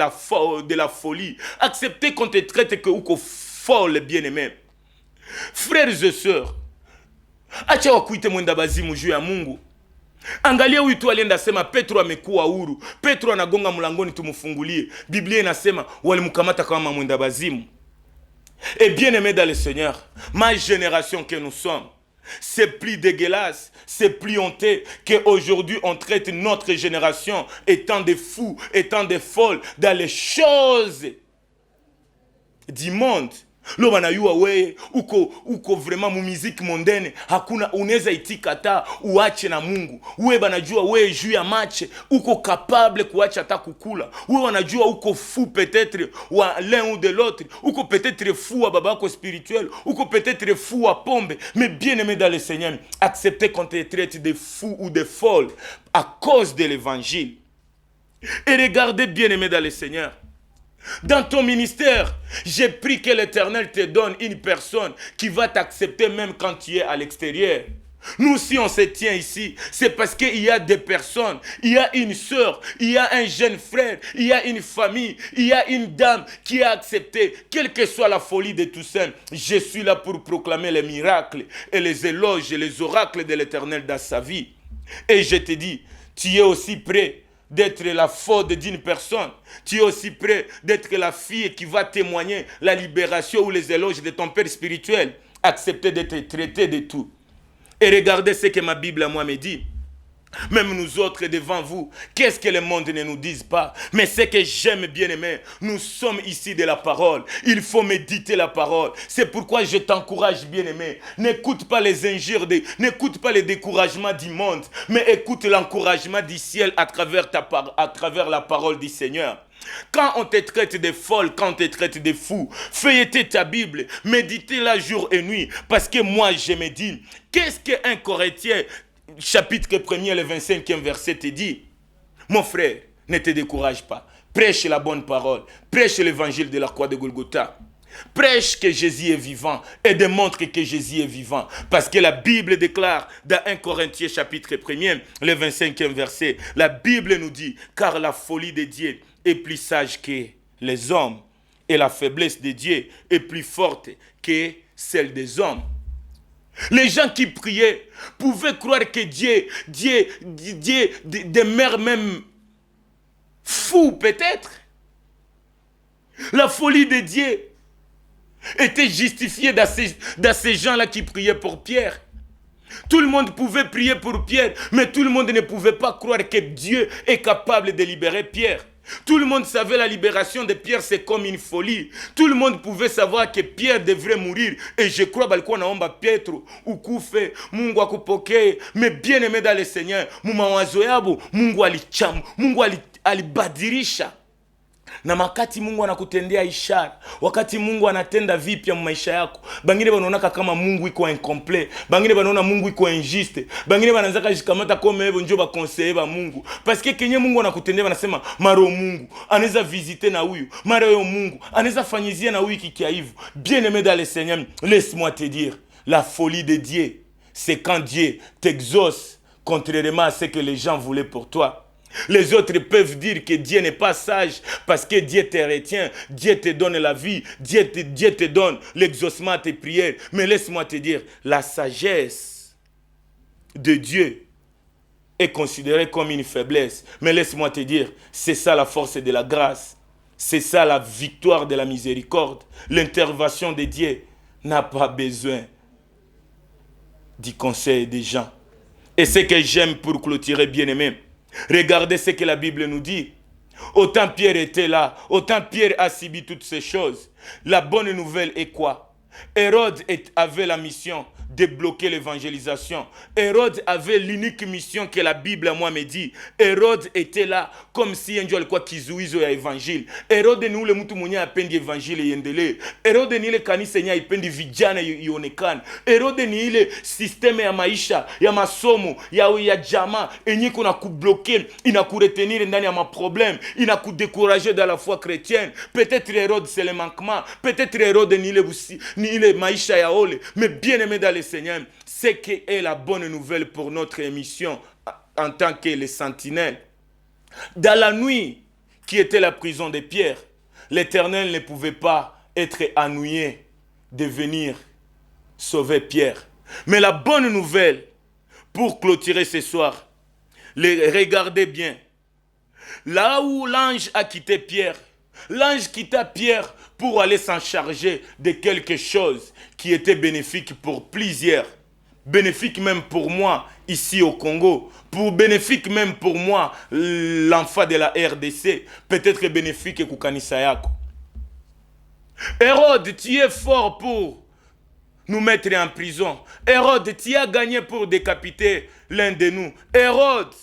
[SPEAKER 2] la folie. Acceptez qu'on te traite que uko folle, bien-aimé. Frères et sœurs, acha wakuite mwenda bazimu juu ya Mungu. Angalia huyu tu alienda sema Petro amekuwa huru. Petro anagonga mlangoni tumufungulie. Biblia inasema walimkamata kama mwenda bazimu. Et bien-aimé dans le Seigneur, ma génération que nous sommes, c'est plus dégueulasse, c'est plus honteux qu'aujourd'hui on traite notre génération étant des fous, étant des folles dans les choses du monde. Lo banayua we uko vraiment mu musique mondaine, hakuna unaweza itika ta uache na Mungu. We banajua we juu ya match uko capable kuacha ta kukula. We wanajua uko fou peut-être wa l'un ou de l'autre, uko peut-être fou wa babako spirituel, uko peut-être fou wa pombe. Mais bien-aimé dans le Seigneur, acceptez qu'on te traite de fou ou de folle à cause de l'évangile. Et regardez, bien-aimé dans le Seigneur, dans ton ministère, j'ai pris que l'Éternel te donne une personne qui va t'accepter même quand tu es à l'extérieur. Nous, si on se tient ici, c'est parce qu'il y a des personnes, il y a une sœur, il y a un jeune frère, il y a une famille, il y a une dame qui a accepté, quelle que soit la folie de tout ça. Je suis là pour proclamer les miracles et les éloges et les oracles de l'Éternel dans sa vie. Et je te dis, tu es aussi prêt d'être la faute d'une personne. Tu es aussi prêt d'être la fille qui va témoigner la libération ou les éloges de ton père spirituel. Accepter d'être traité de tout. Et regardez ce que ma Bible à moi me dit. Même nous autres devant vous, qu'est-ce que le monde ne nous dise pas? Mais ce que j'aime bien aimer, nous sommes ici de la parole. Il faut méditer la parole. C'est pourquoi je t'encourage bien aimé. N'écoute pas les injures, n'écoute pas les découragements du monde, mais écoute l'encouragement du ciel à travers la parole du Seigneur. Quand on te traite de folle, quand on te traite de fou, feuilletez ta Bible, méditez-la jour et nuit. Parce que moi je me dis, qu'est-ce qu'un Corinthien chapitre 1er, le 25e verset te dit? Mon frère, ne te décourage pas. Prêche la bonne parole. Prêche l'évangile de la croix de Golgotha. Prêche que Jésus est vivant et démontre que Jésus est vivant. Parce que la Bible déclare dans 1 Corinthiens chapitre 1er, le 25e verset, la Bible nous dit, car la folie de Dieu est plus sage que les hommes et la faiblesse de Dieu est plus forte que celle des hommes. Les gens qui priaient pouvaient croire que Dieu demeure même fou peut-être. La folie de Dieu était justifiée dans ces gens-là qui priaient pour Pierre. Tout le monde pouvait prier pour Pierre, mais tout le monde ne pouvait pas croire que Dieu est capable de libérer Pierre. Tout le monde savait la libération de Pierre, c'est comme une folie. Tout le monde pouvait savoir que Pierre devrait mourir. Et je crois balikuwa naomba Petro ukufe, Mungu akupokee. Mais bien aimé dans le Seigneur, mumawazo yabo Mungu alichamu, Mungu alibadilisha. Na makati Mungu anakutendea ishara, wakati Mungu anatenda vipya maisha yako, bangine banaonaka kama Mungu iko incomplet, bangine banaona Mungu iko injuste, bangine banaanza kujikamata kama hivyo ndio ba conseiller ba Mungu. Parce que kenye Mungu anakutendea wanasema maro Mungu anaweza visiter na huyu, maro yo Mungu anaweza fanyizia na huyu kikia hivyo. Bien-aimé dans le Seigneur, laisse-moi te dire, la folie de Dieu, c'est quand Dieu t'exauce contrairement à ce que les gens voulaient pour toi. Les autres peuvent dire que Dieu n'est pas sage parce que Dieu te retient, Dieu te donne la vie, Dieu te donne l'exaucement à tes prières. Mais laisse-moi te dire, la sagesse de Dieu est considérée comme une faiblesse. Mais laisse-moi te dire, c'est ça la force de la grâce. C'est ça la victoire de la miséricorde. L'intervention de Dieu n'a pas besoin du conseil des gens. Et ce que j'aime pour clôturer, bien-aimé, regardez ce que la Bible nous dit. Autant Pierre était là, autant Pierre a subi toutes ces choses. La bonne nouvelle est quoi? Hérode avait la mission de bloquer l'évangélisation. Hérode avait l'unique mission que la Bible, moi, me dit. Hérode était là comme si un jour quoi kizuizo ya évangile. Hérode ni ule mtu mwenye apendi évangile iendelee. Hérode ni ile kanisa yenye ipendi vijana ionekane. Hérode ni ile systeme ya maisha, ya masomo, ya jamaa yenye kuna kubloquer, inakuretenir ndani ya maproblème, inakudécourager dans la foi chrétienne. Peut-être Hérode c'est le manquement, peut-être Hérode ni ile maisha ya ole, mais bien aimé dans le Seigneur, c'est qui est la bonne nouvelle pour notre émission en tant que les sentinelles. Dans la nuit qui était la prison de Pierre, l'Éternel ne pouvait pas être ennuyé de venir sauver Pierre. Mais la bonne nouvelle, pour clôturer ce soir, regardez bien, là où l'ange a quitté Pierre, l'ange quitta Pierre pour aller s'en charger de quelque chose qui était bénéfique pour plusieurs. Bénéfique même pour moi ici au Congo. Bénéfique même pour moi, l'enfant de la RDC. Peut-être bénéfique pour Kanisa yako. Hérode, tu es fort pour nous mettre en prison. Hérode, tu as gagné pour décapiter l'un de nous. Hérode,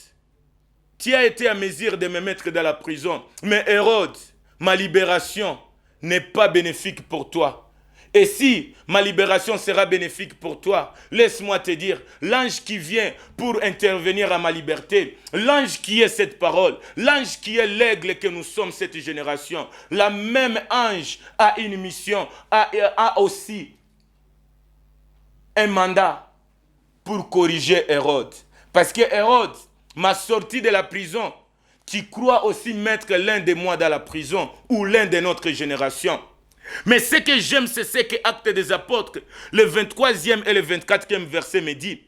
[SPEAKER 2] tu as été à mesure de me mettre dans la prison. Mais Hérode, ma libération n'est pas bénéfique pour toi. Et si ma libération sera bénéfique pour toi, laisse-moi te dire, l'ange qui vient pour intervenir à ma liberté, l'ange qui est cette parole, l'ange qui est l'aigle que nous sommes cette génération, la même ange a une mission, a aussi un mandat pour corriger Hérode. Parce que Hérode m'a sorti de la prison. Tu crois aussi mettre l'un de moi dans la prison ou l'un de notre génération. Mais ce que j'aime, c'est ce que Actes des Apôtres, le 23e et le 24e verset me dit.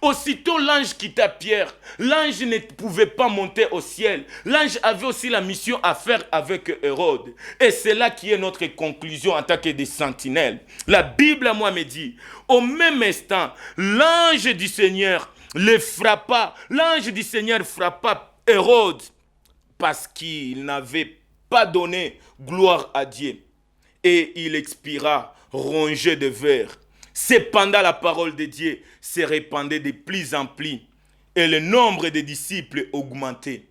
[SPEAKER 2] Aussitôt l'ange quitta Pierre, l'ange ne pouvait pas monter au ciel. L'ange avait aussi la mission à faire avec Hérode. Et c'est là qui est notre conclusion en tant que des sentinelles. La Bible à moi me dit, au même instant, l'ange du Seigneur le frappa. L'ange du Seigneur frappa Hérode parce qu'il n'avait pas donné gloire à Dieu. Et il expira rongé de vers. Cependant, la parole de Dieu se répandait de plus en plus et le nombre de disciples augmentait.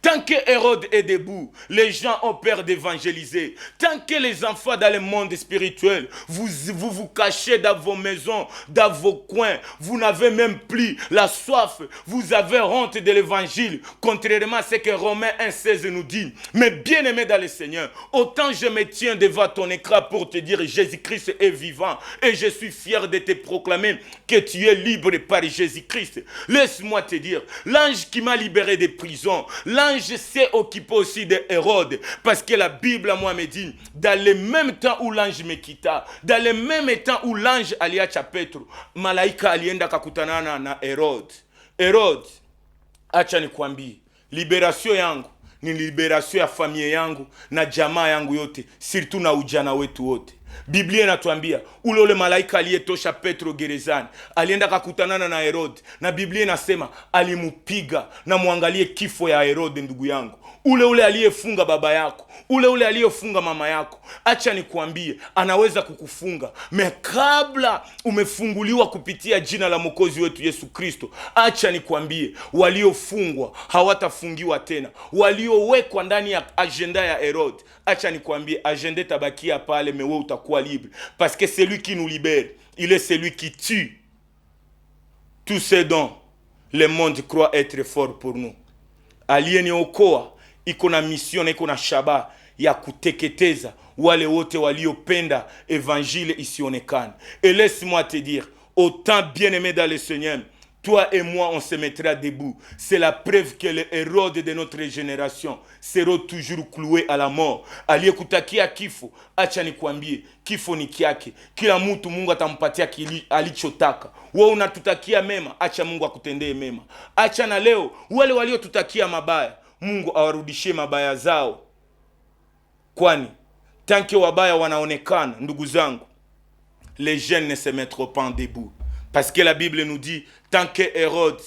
[SPEAKER 2] Tant que Hérode est debout, les gens ont peur d'évangéliser. Tant que les enfants dans le monde spirituel, vous cachez dans vos maisons, dans vos coins, vous n'avez même plus la soif, vous avez honte de l'évangile, contrairement à ce que Romains 1,16 nous dit. Mais bien aimé dans le Seigneur, autant je me tiens devant ton écran pour te dire Jésus-Christ est vivant et je suis fier de te proclamer que tu es libre par Jésus-Christ. Laisse-moi te dire, l'ange qui m'a libéré des prisons, l'ange s'est occupé aussi de Hérode, parce que la Bible à moi me dit, dans le même temps où l'ange me quitta, dans le même temps où l'ange aliacha Petro, malaika alienda kakutanana na Hérode. Hérode, acha nikwambie, liberation yangu ni liberation ya familia yangu na jamaa yangu yote, surtout na ujana wetu wote. Biblia inatuambia ule malaika aliyetosha Petro gerezani alienda kakutanana na Herode, na Biblia inasema alimupiga. Na muangalie kifo ya Herode, ndugu yangu, ule aliyefunga baba yako, ule aliyefunga mama yako, acha nikwambie, anaweza kukufunga. Me kabla umefunguliwa kupitia jina la Mwokozi wetu Yesu Kristo, acha nikwambie, waliofungwa hawatafungiwa tena. Waliowekwa ndani ya agenda ya Herode, acha nikwambie, agenda tabakia pale, mewe utakuwa libre. Parce que c'est lui qui nous libère. Il est celui qui tue tout ce dont le monde croit être fort pour nous. Aliyeniokoa iko na mission, iko na shaba ya kuteketeza wale wote waliopenda évangile isionekane. Et laisse-moi te dire, autant bien-aimé dans le Seigneur, toi et moi, on se mettra debout. C'est la preuve que les héros de notre génération seront toujours cloués à la mort. Aliyekutakia kifo, acha nikwambie, kifo ni kiake. Kila mtu Mungu atampatia alichotaka. Wewe unatutakia mema, acha Mungu akutendee mema. Acha na leo wale waliotutakia mabaya, Mungu awarudishie mabaya zao. Kwani tant que wabaya wanaonekana, ndugu zangu, les jeunes ne se mettront pas debout. Parce que la Bible nous dit, tant que Hérode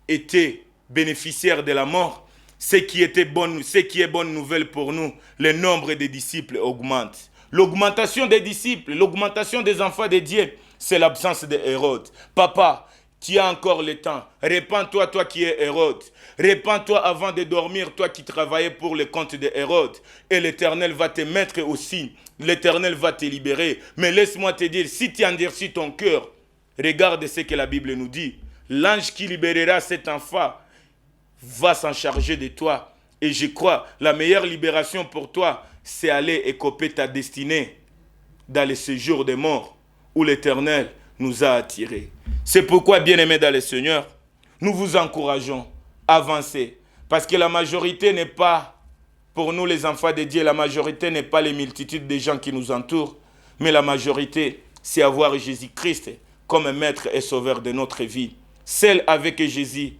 [SPEAKER 2] était bénéficiaire de la mort, ce qui est bonne nouvelle pour nous, le nombre de disciples augmente. L'augmentation des disciples, l'augmentation des enfants de Dieu, c'est l'absence de Hérode. Papa, tu as encore le temps. Répands-toi, toi qui es Hérode. Répands-toi avant de dormir, toi qui travaillais pour le compte de Hérode. Et l'Éternel va te mettre aussi. L'Éternel va te libérer. Mais laisse-moi te dire, si tu endurcis ton cœur, regarde ce que la Bible nous dit. L'ange qui libérera cet enfant va s'en charger de toi. Et je crois, la meilleure libération pour toi, c'est aller écoper ta destinée dans le séjour des morts où l'Éternel nous a attirés. C'est pourquoi, bien-aimés dans le Seigneur, nous vous encourageons à avancer. Parce que la majorité n'est pas, pour nous les enfants de Dieu, la majorité n'est pas les multitudes de gens qui nous entourent, mais la majorité, c'est avoir Jésus-Christ comme maître et sauveur de notre vie. Seul avec Jésus,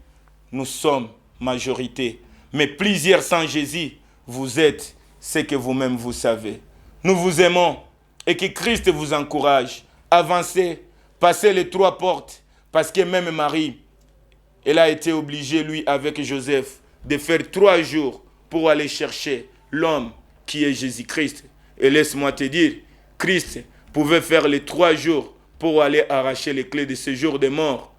[SPEAKER 2] nous sommes majorité. Mais plusieurs sans Jésus, vous êtes ce que vous-même vous savez. Nous vous aimons et que Christ vous encourage. Avancez, passez les 3 portes, parce que même Marie, elle a été obligée, lui, avec Joseph, de faire 3 jours pour aller chercher l'homme qui est Jésus-Christ. Et laisse-moi te dire, Christ pouvait faire les 3 jours pour aller arracher les clés de ce jour de mort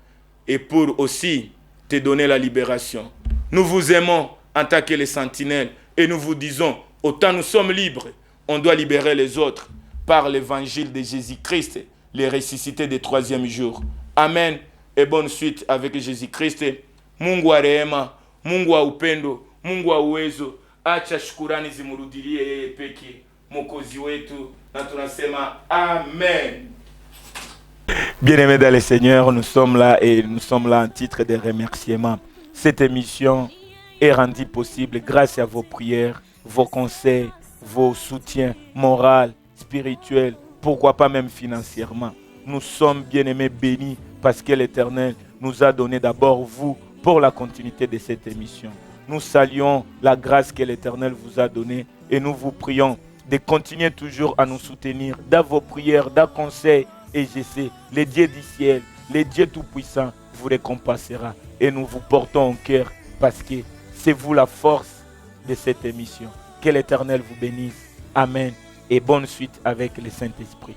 [SPEAKER 2] et pour aussi te donner la libération. Nous vous aimons en tant que les sentinelles et nous vous disons, autant nous sommes libres, on doit libérer les autres par l'évangile de Jésus-Christ, les ressuscités des 3e jour. Amen et bonne suite avec Jésus-Christ. Mungu wa rehema, Mungu wa upendo, Mungu wa uwezo, acha shukurani zimurudilie yeye peke Mwokozi wetu, na tunasema amen. Bien-aimés dans le Seigneur, nous sommes là en titre de remerciement. Cette émission est rendue possible grâce à vos prières, vos conseils, vos soutiens moraux, spirituels, pourquoi pas même financièrement. Nous sommes bien-aimés bénis parce que l'Éternel nous a donné d'abord vous pour la continuité de cette émission. Nous saluons la grâce que l'Éternel vous a donnée et nous vous prions de continuer toujours à nous soutenir dans vos prières, dans vos conseils. Et je sais, le Dieu du ciel, le Dieu tout-puissant vous récompensera. Et nous vous portons au cœur parce que c'est vous la force de cette émission. Que l'Éternel vous bénisse. Amen. Et bonne suite avec le Saint-Esprit.